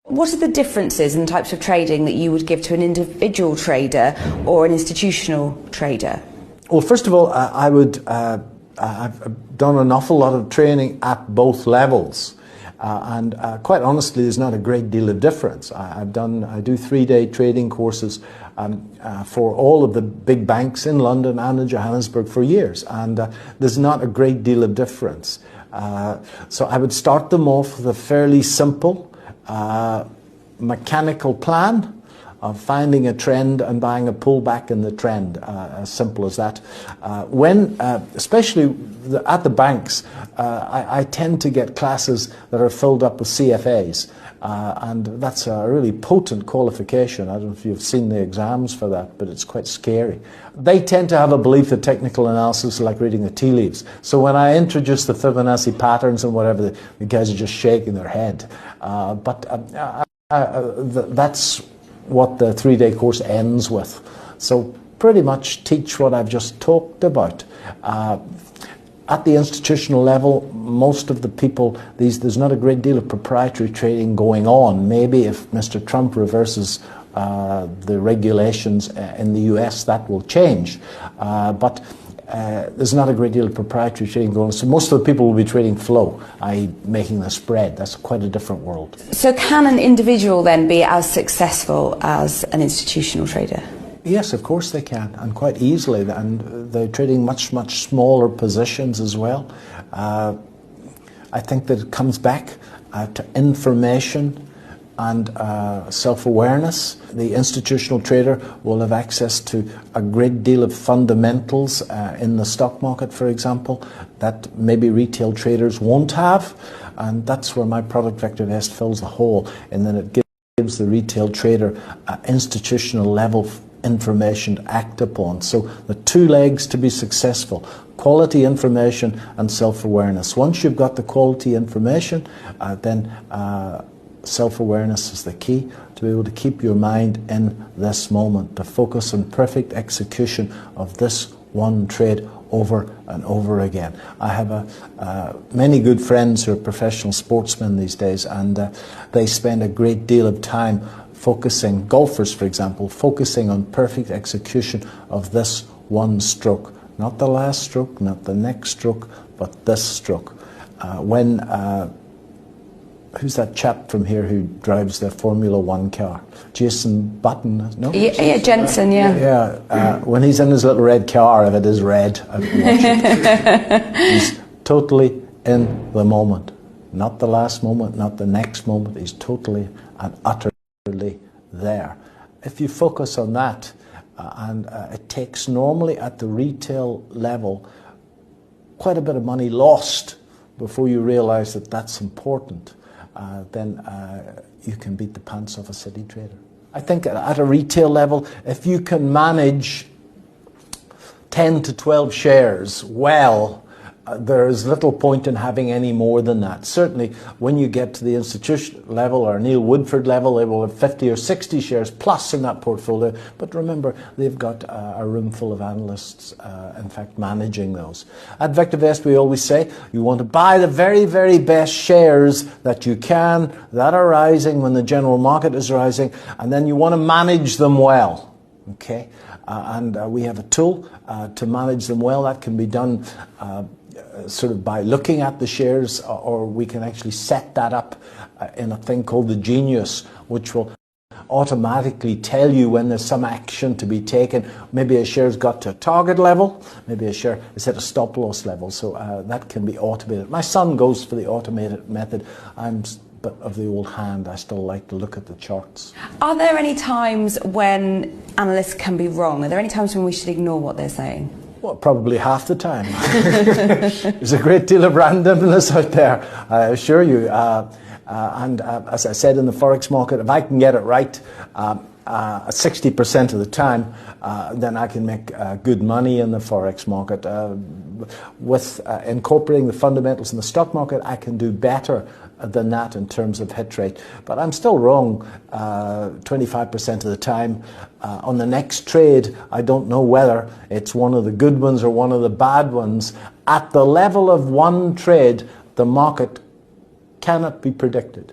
What are the differences in the types of trading that you would give to an individual trader or an institutional trader? Well, first of all, I've done an awful lot of training at both levels. And quite honestly, there's not a great deal of difference. I do 3-day trading courses for all of the big banks in London and in Johannesburg for years, and there's not a great deal of difference. So I would start them off with a fairly simple mechanical plan of finding a trend and buying a pullback in the trend, as simple as that. Especially at the banks, I tend to get classes that are filled up with CFAs, and that's a really potent qualification. I don't know if you've seen the exams for that, but it's quite scary. They tend to have a belief that technical analysis is like reading the tea leaves. So when I introduce the Fibonacci patterns and whatever, the guys are just shaking their head. That's what the 3-day course ends with. So pretty much teach what I've just talked about. At the institutional level, most of the people, there's not a great deal of proprietary trading going on. Maybe if Mr. Trump reverses the regulations in the US, that will change. But there's not a great deal of proprietary trading going on. So most of the people will be trading flow, i.e. making the spread. That's quite a different world. So can an individual then be as successful as an institutional trader? Yes, of course they can, and quite easily. And they're trading much, much smaller positions as well. I think that it comes back to information and self-awareness. The institutional trader will have access to a great deal of fundamentals in the stock market, for example, that maybe retail traders won't have, and that's where my product Vector Vest fills the hole, and then it gives the retail trader institutional level information to act upon. So the 2 legs to be successful: quality information and self-awareness. Once you've got the quality information, then self-awareness is the key to be able to keep your mind in this moment, to focus on perfect execution of this one trade over and over again. I have many good friends who are professional sportsmen these days, and they spend a great deal of time focusing, golfers for example, focusing on perfect execution of this one stroke. Not the last stroke, not the next stroke, but this stroke. Who's that chap from here who drives the Formula One car? Jason Button, no? Yeah, Jensen, yeah. Yeah, when he's in his little red car, if it is red, I watch it. He's totally in the moment. Not the last moment, not the next moment. He's totally and utterly there. If you focus on that, and it takes normally at the retail level quite a bit of money lost before you realize that that's important. Then you can beat the pants off a city trader. I think at a retail level, if you can manage 10 to 12 shares well, there's little point in having any more than that. Certainly when you get to the institution level or Neil Woodford level, they will have 50 or 60 shares plus in that portfolio. But remember, they've got a room full of analysts, in fact, managing those. At Vector Vest, we always say you want to buy the very, very best shares that you can, that are rising when the general market is rising, and then you want to manage them well. Okay? And we have a tool to manage them well. That can be done sort of by looking at the shares, or we can actually set that up in a thing called the Genius, which will automatically tell you when there's some action to be taken. Maybe a share's got to a target level, maybe a share is at a stop loss level, so that can be automated. My son goes for the automated method. I'm but of the old hand, I still like to look at the charts. Are there any times when analysts can be wrong? Are there any times when we should ignore what they're saying? Well, probably half the time. There's a great deal of randomness out there, I assure you. And as I said, in the Forex market, if I can get it right 60% of the time, then I can make good money in the Forex market. With incorporating the fundamentals in the stock market, I can do better than that in terms of hit rate. But I'm still wrong 25% of the time. On the next trade, I don't know whether it's one of the good ones or one of the bad ones. At the level of one trade, the market cannot be predicted.